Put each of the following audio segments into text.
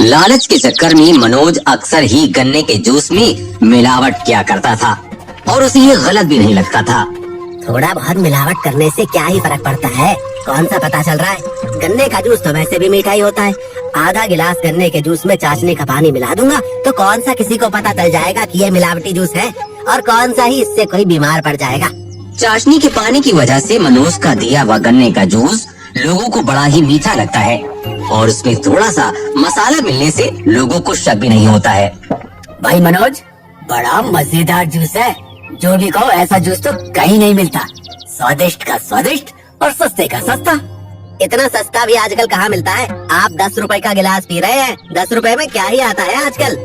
लालच के चक्कर में मनोज अक्सर ही गन्ने के जूस में मिलावट किया करता था और उसे ये गलत भी नहीं लगता था। थोड़ा बहुत मिलावट करने से क्या ही फर्क पड़ता है, कौन सा पता चल रहा है। गन्ने का जूस तो वैसे भी मीठा ही होता है। आधा गिलास गन्ने के जूस में चाशनी का पानी मिला दूंगा तो कौन सा किसी को पता चल जाएगा कि ये मिलावटी जूस है, और कौन सा ही इससे कोई बीमार पड़ जाएगा। चाशनी के पानी की वजह से मनोज का दिया हुआ गन्ने का जूस लोगों को बड़ा ही मीठा लगता है और उसमें थोड़ा सा मसाला मिलने से लोगों को शक भी नहीं होता है। भाई मनोज, बड़ा मजेदार जूस है। जो भी कहो, ऐसा जूस तो कहीं नहीं मिलता। स्वादिष्ट का स्वादिष्ट और सस्ते का सस्ता। इतना सस्ता भी आजकल कहाँ मिलता है। आप 10 रुपए का गिलास पी रहे हैं, 10 रुपए में क्या ही आता है आजकल।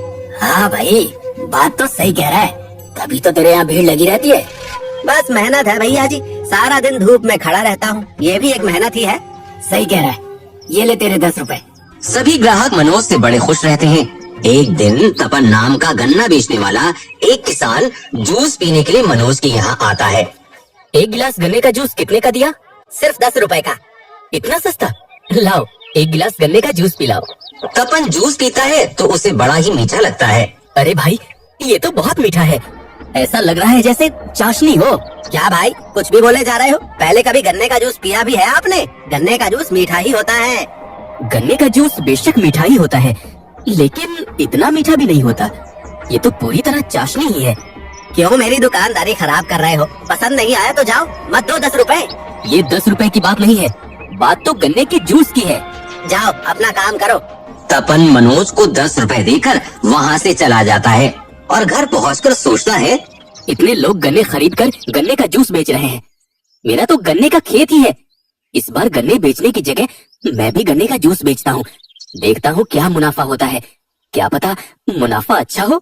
हाँ भाई, बात तो सही कह रहा है, तभी तो तेरे यहाँ भीड़ लगी रहती है। बस मेहनत है भैया जी, सारा दिन धूप में खड़ा रहता हूँ, ये भी एक मेहनत ही है। सही कह रहा है, ये ले तेरे 10 रुपए। सभी ग्राहक मनोज से बड़े खुश रहते हैं। एक दिन तपन नाम का गन्ना बेचने वाला एक किसान जूस पीने के लिए मनोज के यहाँ आता है। एक गिलास गन्ने का जूस कितने का दिया? सिर्फ 10 रुपए का। इतना सस्ता? लाओ, एक गिलास गन्ने का जूस पिलाओ। तपन जूस पीता है तो उसे बड़ा ही मीठा लगता है। अरे भाई, ये तो बहुत मीठा है, ऐसा लग रहा है जैसे चाशनी हो। क्या भाई, कुछ भी बोले जा रहे हो? पहले कभी गन्ने का जूस पिया भी है आपने? गन्ने का जूस मीठा ही होता है। गन्ने का जूस बेशक मीठा ही होता है, लेकिन इतना मीठा भी नहीं होता। ये तो पूरी तरह चाशनी ही है। क्यों मेरी दुकानदारी खराब कर रहे हो? पसंद नहीं आया तो जाओ, मत दो 10 रुपए। ये 10 रुपए की बात नहीं है, बात तो गन्ने के जूस की है। जाओ अपना काम करो। तपन मनोज को 10 रुपए देकर वहाँ से चला जाता है और घर पहुँचकर सोचता है, इतने लोग गन्ने खरीद कर गन्ने का जूस बेच रहे हैं, मेरा तो गन्ने का खेत ही है। इस बार गन्ने बेचने की जगह मैं भी गन्ने का जूस बेचता हूँ, देखता हूँ क्या मुनाफा होता है। क्या पता मुनाफा अच्छा हो।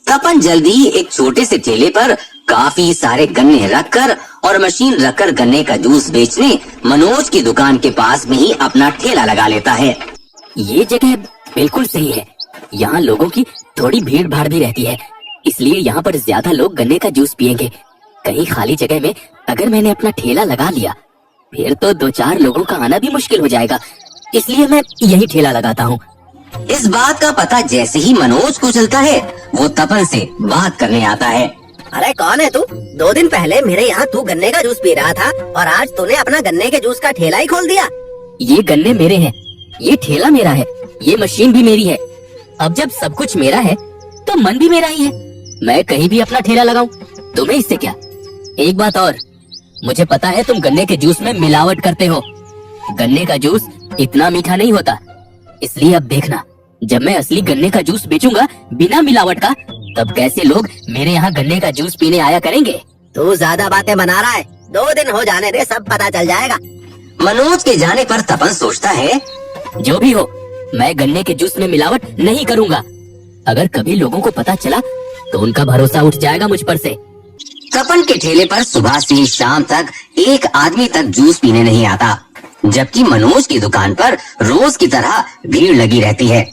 तपन जल्दी एक छोटे से ठेले पर काफी सारे गन्ने रखकर और मशीन रखकर गन्ने का जूस बेचने मनोज की दुकान के पास में ही अपना ठेला लगा लेता है। ये जगह बिल्कुल सही है, यहाँ लोगों की थोड़ी भीड़ भाड़ भी रहती है, इसलिए यहाँ पर ज्यादा लोग गन्ने का जूस पियेंगे। कहीं खाली जगह में अगर मैंने अपना ठेला लगा लिया, फिर तो 2-4 लोगों का आना भी मुश्किल हो जाएगा, इसलिए मैं यही ठेला लगाता हूँ। इस बात का पता जैसे ही मनोज को चलता है, वो तपन से बात करने आता है। अरे कौन है तू? 2 दिन पहले मेरे यहाँ तू गन्ने का जूस पी रहा था और आज तूने अपना गन्ने के जूस का ठेला ही खोल दिया। ये गन्ने मेरे हैं, ये ठेला मेरा है, ये मशीन भी मेरी है। अब जब सब कुछ मेरा है तो मन भी मेरा ही है, मैं कहीं भी अपना ठेला लगाऊं, तुम्हें इससे क्या। एक बात और, मुझे पता है तुम गन्ने के जूस में मिलावट करते हो। गन्ने का जूस इतना मीठा नहीं होता, इसलिए अब देखना, जब मैं असली गन्ने का जूस बेचूंगा बिना मिलावट का, तब कैसे लोग मेरे यहाँ गन्ने का जूस पीने आया करेंगे। तू ज्यादा बातें बना रहा है, 2 दिन हो जाने दे, सब पता चल जाएगा। मनोज के जाने पर तपन सोचता है, जो भी हो, मैं गन्ने के जूस में मिलावट नहीं करूंगा। अगर कभी लोगों को पता चला तो उनका भरोसा उठ जाएगा मुझ पर से। तपन के ठेले पर सुबह से शाम तक एक आदमी तक जूस पीने नहीं आता, जबकि मनोज की दुकान पर रोज की तरह भीड़ लगी रहती है।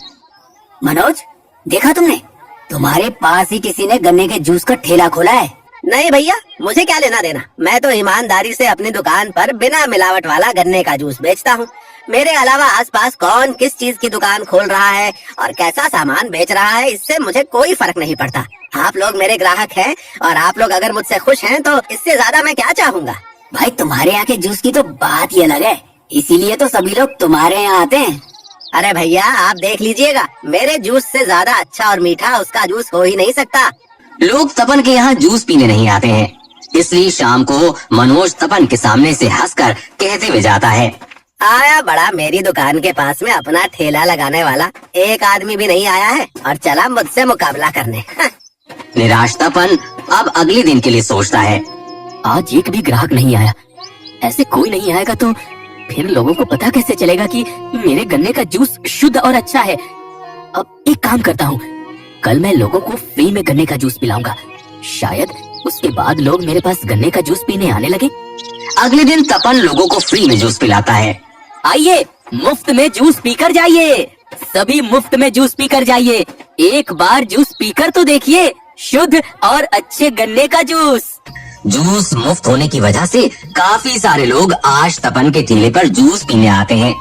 मनोज, देखा तुमने, तुम्हारे पास ही किसी ने गन्ने के जूस का ठेला खोला है। नहीं भैया, मुझे क्या लेना देना, मैं तो ईमानदारी से अपनी दुकान पर बिना मिलावट वाला गन्ने का जूस बेचता हूँ। मेरे अलावा आसपास कौन किस चीज की दुकान खोल रहा है और कैसा सामान बेच रहा है, इससे मुझे कोई फर्क नहीं पड़ता। आप लोग मेरे ग्राहक हैं और आप लोग अगर मुझसे खुश हैं तो इससे ज्यादा मैं क्या चाहूँगा। भाई, तुम्हारे यहाँ के जूस की तो बात ही अलग है, इसीलिए तो सभी लोग तुम्हारे यहाँ आते हैं। अरे भैया, आप देख लीजिएगा, मेरे जूस से ज्यादा अच्छा और मीठा उसका जूस हो ही नहीं सकता। लोग तपन के यहाँ जूस पीने नहीं आते हैं, इसलिए शाम को मनोज तपन के सामने से हंसकर कहते हुए जाता है, आया बड़ा मेरी दुकान के पास में अपना ठेला लगाने वाला, एक आदमी भी नहीं आया है और चला मुझसे मुकाबला करने। निराश तपन अब अगले दिन के लिए सोचता है, आज एक भी ग्राहक नहीं आया, ऐसे कोई नहीं आएगा तो फिर लोगों को पता कैसे चलेगा कि मेरे गन्ने का जूस शुद्ध और अच्छा है। अब एक काम करता हूँ, कल मैं लोगों को फ्री में गन्ने का जूस पिलाऊंगा, शायद उसके बाद लोग मेरे पास गन्ने का जूस पीने आने लगे। अगले दिन तपन लोगों को फ्री में जूस पिलाता है। आइए, मुफ्त में जूस पीकर जाइए, सभी मुफ्त में जूस पीकर जाइए, एक बार जूस पीकर तो देखिए, शुद्ध और अच्छे गन्ने का जूस। जूस मुफ्त होने की वजह से काफी सारे लोग आज तपन के ठेले पर जूस पीने आते हैं।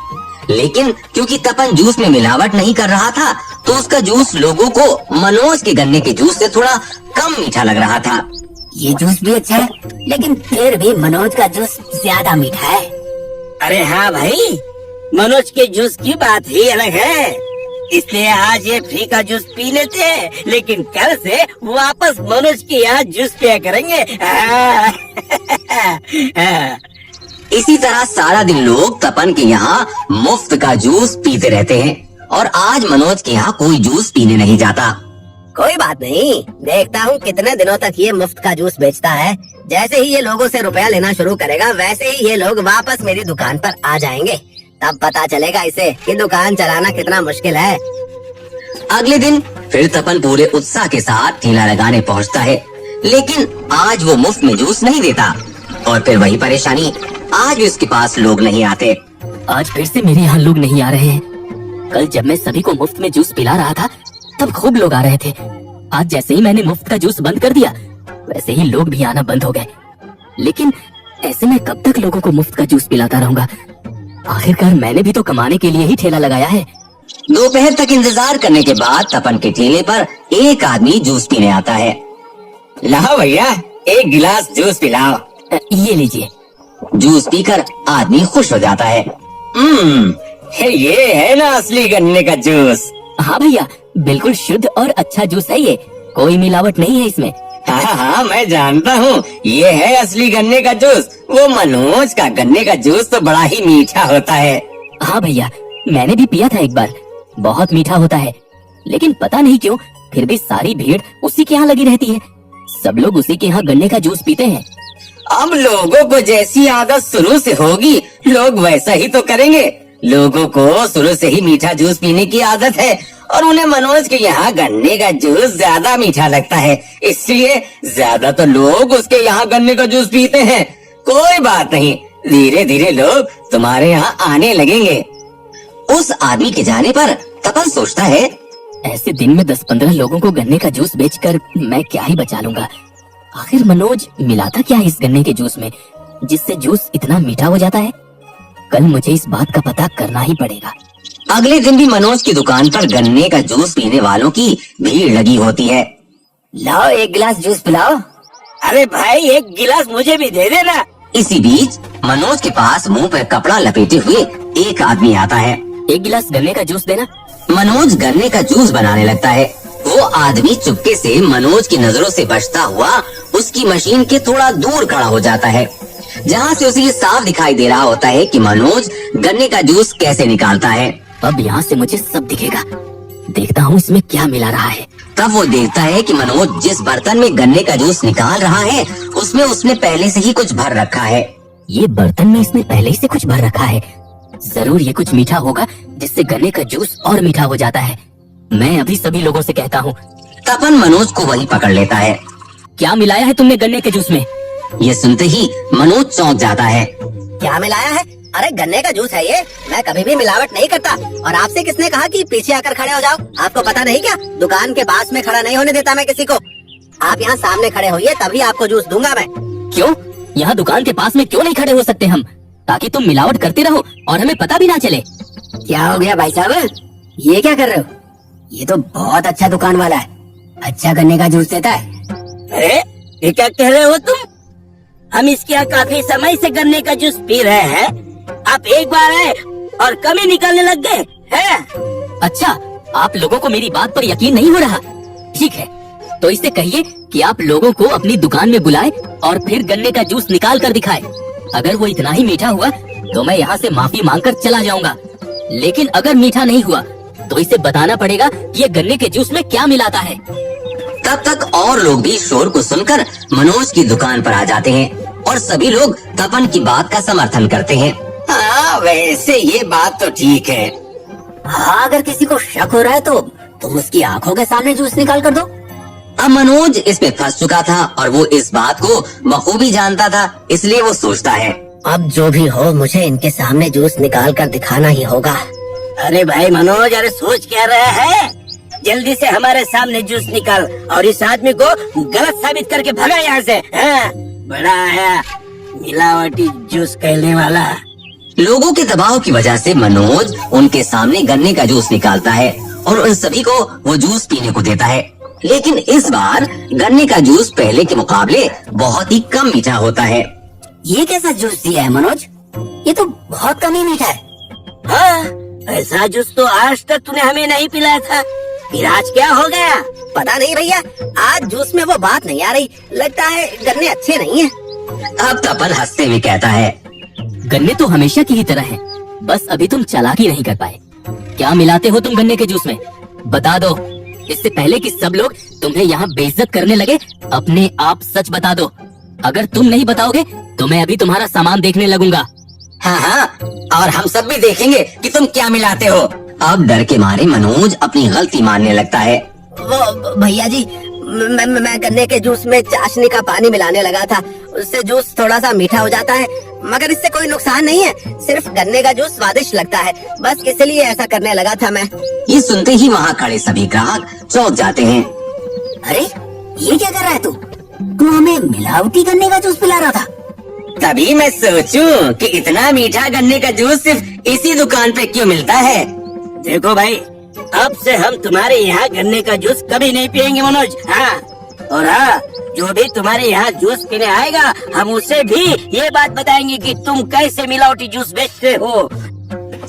लेकिन क्योंकि तपन जूस में मिलावट नहीं कर रहा था तो उसका जूस लोगों को मनोज के गन्ने के जूस से थोड़ा कम मीठा लग रहा था। ये जूस भी अच्छा है, लेकिन फिर भी मनोज का जूस ज्यादा मीठा है। अरे हाँ भाई, मनोज के जूस की बात ही अलग है। इसलिए आज ये फ्री का जूस पी लेते हैं, लेकिन कल से वापस मनोज के यहाँ जूस पिया करेंगे। इसी तरह सारा दिन लोग तपन के यहाँ मुफ्त का जूस पीते रहते हैं और आज मनोज के यहाँ कोई जूस पीने नहीं जाता। कोई बात नहीं, देखता हूँ कितने दिनों तक ये मुफ्त का जूस बेचता है। जैसे ही ये लोगों से रुपया लेना शुरू करेगा, वैसे ही ये लोग वापस मेरी दुकान पर आ जाएंगे। तब पता चलेगा इसे कि दुकान चलाना कितना मुश्किल है। अगले दिन फिर तपन पूरे उत्साह के साथ ठेला लगाने पहुँचता है, लेकिन आज वो मुफ्त में जूस नहीं देता। और फिर वही परेशानी, आज भी उसके पास लोग नहीं आते। आज फिर से मेरे यहाँ लोग नहीं आ रहे हैं। कल जब मैं सभी को मुफ्त में जूस पिला रहा था तब खूब लोग आ रहे थे। आज जैसे ही मैंने मुफ्त का जूस बंद कर दिया, वैसे ही लोग भी आना बंद हो गए। लेकिन ऐसे में कब तक लोगों को मुफ्त का जूस पिलाता रहूंगा? आखिरकार मैंने भी तो कमाने के लिए ही ठेला लगाया है। दोपहर तक इंतजार करने के बाद तपन के ठेले पर एक आदमी जूस पीने आता है। लाओ भैया, एक गिलास जूस पिलाओ। ये लीजिए। जूस पीकर आदमी खुश हो जाता है। ये है ना असली गन्ने का जूस। हाँ भैया, बिल्कुल शुद्ध और अच्छा जूस है ये, कोई मिलावट नहीं है इसमें। हाँ, मैं जानता हूँ, ये है असली गन्ने का जूस। वो मनोज का गन्ने का जूस तो बड़ा ही मीठा होता है। हाँ भैया, मैंने भी पिया था एक बार, बहुत मीठा होता है। लेकिन पता नहीं क्यों फिर भी सारी भीड़ उसी के यहाँ लगी रहती है। सब लोग उसी के यहाँ गन्ने का जूस पीते हैं। अब लोगों को जैसी आदत शुरू से होगी, लोग वैसा ही तो करेंगे। लोगों को शुरू से ही मीठा जूस पीने की आदत है और उन्हें मनोज के यहाँ गन्ने का जूस ज्यादा मीठा लगता है, इसलिए ज्यादा तो लोग उसके यहाँ गन्ने का जूस पीते हैं। कोई बात नहीं, धीरे धीरे लोग तुम्हारे यहाँ आने लगेंगे। उस आदमी के जाने पर तपन सोचता है, ऐसे दिन में 10-15 लोगों को गन्ने का जूस बेचकर मैं क्या ही बचा लूंगा। आखिर मनोज मिलाता क्या है इस गन्ने के जूस में, जिससे जूस इतना मीठा हो जाता है? कल मुझे इस बात का पता करना ही पड़ेगा। अगले दिन भी मनोज की दुकान पर गन्ने का जूस पीने वालों की भीड़ लगी होती है। लाओ एक गिलास जूस पिलाओ। अरे भाई, एक गिलास मुझे भी दे देना। इसी बीच मनोज के पास मुंह पर कपड़ा लपेटे हुए एक आदमी आता है। एक गिलास गन्ने का जूस देना। मनोज गन्ने का जूस बनाने लगता है। वो आदमी चुपके से मनोज की नजरों से बचता हुआ उसकी मशीन के थोड़ा दूर खड़ा हो जाता है, जहाँ से उसे ये साफ दिखाई दे रहा होता है कि मनोज गन्ने का जूस कैसे निकालता है। अब यहाँ से मुझे सब दिखेगा, देखता हूँ इसमें क्या मिला रहा है। तब वो देखता है कि मनोज जिस बर्तन में गन्ने का जूस निकाल रहा है उसमें उसने पहले से ही कुछ भर रखा है। ये बर्तन में इसने पहले ही से कुछ भर रखा है। जरूर ये कुछ मीठा होगा जिससे गन्ने का जूस और मीठा हो जाता है। मैं अभी सभी लोगों से कहता हूँ। तपन मनोज को वही पकड़ लेता है। क्या मिलाया है तुमने गन्ने के जूस में? ये सुनते ही मनोज चौंक जाता है। क्या मिलाया है? अरे गन्ने का जूस है ये, मैं कभी भी मिलावट नहीं करता। और आपसे किसने कहा कि पीछे आकर खड़े हो जाओ? आपको पता नहीं क्या, दुकान के पास में खड़ा नहीं होने देता मैं किसी को। आप यहाँ सामने खड़े होइए, तभी आपको जूस दूंगा मैं। क्यों? यहाँ दुकान के पास में क्यों नहीं खड़े हो सकते हम, ताकि तुम मिलावट करते रहो और हमें पता भी ना चले? क्या हो गया भाई साहब, ये क्या कर रहे हो? ये तो बहुत अच्छा दुकान वाला है, अच्छा गन्ने का जूस देता है। अरे ये क्या कह रहे हो तुम? हम इसके यहाँ काफी समय से गन्ने का जूस पी रहे हैं, आप एक बार आए और कमी निकालने लग गए हैं। अच्छा, आप लोगों को मेरी बात पर यकीन नहीं हो रहा? ठीक है, तो इसे कहिए कि आप लोगों को अपनी दुकान में बुलाए और फिर गन्ने का जूस निकाल कर दिखाए। अगर वो इतना ही मीठा हुआ तो मैं यहाँ से माफी मांगकर चला जाऊंगा, लेकिन अगर मीठा नहीं हुआ तो इसे बताना पड़ेगा कि ये गन्ने के जूस में क्या मिलाता है। तब तक और लोग भी शोर को सुनकर मनोज की दुकान पर आ जाते हैं और सभी लोग तपन की बात का समर्थन करते हैं। हाँ, वैसे ये बात तो ठीक है। हाँ, अगर किसी को शक हो रहा है तो तुम उसकी आंखों के सामने जूस निकाल कर दो। अब मनोज इसमें फंस चुका था और वो इस बात को बखूबी जानता था, इसलिए वो सोचता है, अब जो भी हो मुझे इनके सामने जूस निकाल कर दिखाना ही होगा। अरे भाई मनोज, अरे सोच क्या रहा है? जल्दी से हमारे सामने जूस निकाल और इस आदमी को गलत साबित करके भगा यहाँ से। हाँ, बड़ा आया मिलावटी जूस कहने वाला। लोगों के दबाव की वजह से मनोज उनके सामने गन्ने का जूस निकालता है और उन सभी को वो जूस पीने को देता है। लेकिन इस बार गन्ने का जूस पहले के मुकाबले बहुत ही कम मीठा होता है। ये कैसा जूस दिया है मनोज? ये तो बहुत कम ही मीठा है। हाँ, ऐसा जूस तो आज तक तूने हमें नहीं पिलाया था। फिर आज क्या हो गया? पता नहीं भैया, आज जूस में वो बात नहीं आ रही। लगता है गन्ने अच्छे नहीं हैं। अब तपन हंसते हुए कहता है, गन्ने तो हमेशा की ही तरह हैं। बस अभी तुम चालाकी नहीं कर पाए। क्या मिलाते हो तुम गन्ने के जूस में? बता दो, इससे पहले कि सब लोग तुम्हें यहाँ बेइज्जत करने लगे। अपने आप सच बता दो। अगर तुम नहीं बताओगे तो मैं अभी तुम्हारा सामान देखने लगूंगा। हाँ हाँ, और हम सब भी देखेंगे कि तुम क्या मिलाते हो। अब डर के मारे मनोज अपनी गलती मानने लगता है। वो भैया जी, मैं गन्ने के जूस में चाशनी का पानी मिलाने लगा था। उससे जूस थोड़ा सा मीठा हो जाता है, मगर इससे कोई नुकसान नहीं है। सिर्फ गन्ने का जूस स्वादिष्ट लगता है, बस इसलिए ऐसा करने लगा था मैं। ये सुनते ही वहाँ खड़े सभी ग्राहक चौंक जाते हैं। अरे, ये क्या कर रहा है तू? तू हमें मिलावटी गन्ने का जूस पिला रहा था। तभी मैं सोचूं कि इतना मीठा गन्ने का जूस सिर्फ इसी दुकान पे क्यों मिलता है। देखो भाई, अब से हम तुम्हारे यहाँ गन्ने का जूस कभी नहीं पियेंगे मनोज। हाँ, और हाँ, जो भी तुम्हारे यहाँ जूस पीने आएगा, हम उसे भी ये बात बताएंगे कि तुम कैसे मिलावटी जूस बेचते हो।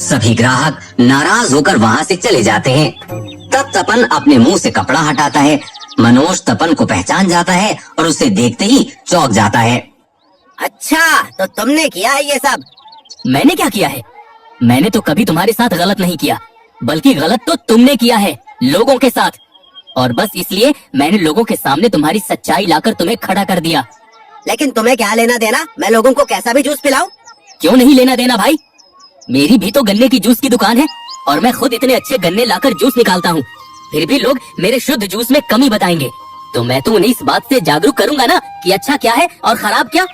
सभी ग्राहक नाराज होकर वहाँ से चले जाते हैं। तब तपन अपने मुंह से कपड़ा हटाता है। मनोज तपन को पहचान जाता है और उसे देखते ही चौंक जाता है। अच्छा, तो तुमने किया है ये सब? मैंने क्या किया है? मैंने तो कभी तुम्हारे साथ गलत नहीं किया, बल्कि गलत तो तुमने किया है लोगों के साथ। और बस इसलिए मैंने लोगों के सामने तुम्हारी सच्चाई लाकर तुम्हें खड़ा कर दिया। लेकिन तुम्हें क्या लेना देना मैं लोगों को कैसा भी जूस पिलाऊं? क्यों नहीं लेना देना भाई? मेरी भी तो गन्ने की जूस की दुकान है और मैं खुद इतने अच्छे गन्ने लाकर जूस निकालता हूँ। फिर भी लोग मेरे शुद्ध जूस में कमी बताएंगे, तो मैं तो उन्हें इस बात से जागरूक करूंगा ना कि अच्छा क्या है और खराब क्या।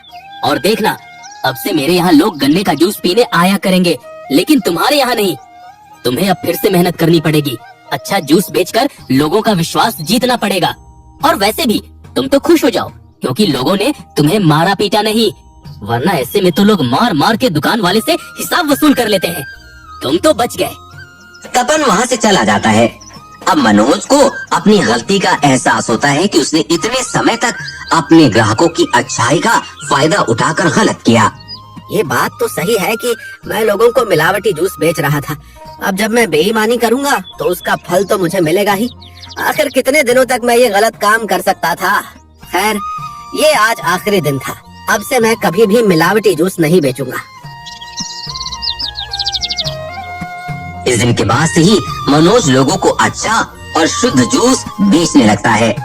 और देखना, अब से मेरे यहाँ लोग गन्ने का जूस पीने आया करेंगे, लेकिन तुम्हारे यहाँ नहीं। तुम्हें अब फिर से मेहनत करनी पड़ेगी। अच्छा जूस बेचकर लोगों का विश्वास जीतना पड़ेगा। और वैसे भी तुम तो खुश हो जाओ, क्योंकि लोगों ने तुम्हें मारा पीटा नहीं, वरना ऐसे में तो लोग मार मार के दुकान वाले से हिसाब वसूल कर लेते हैं। तुम तो बच गए। तपन वहाँ से चला जाता है। अब मनोज को अपनी गलती का एहसास होता है कि उसने इतने समय तक अपने ग्राहकों की अच्छाई का फायदा उठाकर गलत किया। ये बात तो सही है कि मैं लोगों को मिलावटी जूस बेच रहा था। अब जब मैं बेईमानी करूंगा तो उसका फल तो मुझे मिलेगा ही। आखिर कितने दिनों तक मैं ये गलत काम कर सकता था। खैर, ये आज आखिरी दिन था। अब से मैं कभी भी मिलावटी जूस नहीं बेचूंगा। इस दिन के बाद से ही मनोज लोगों को अच्छा और शुद्ध जूस बेचने लगता है।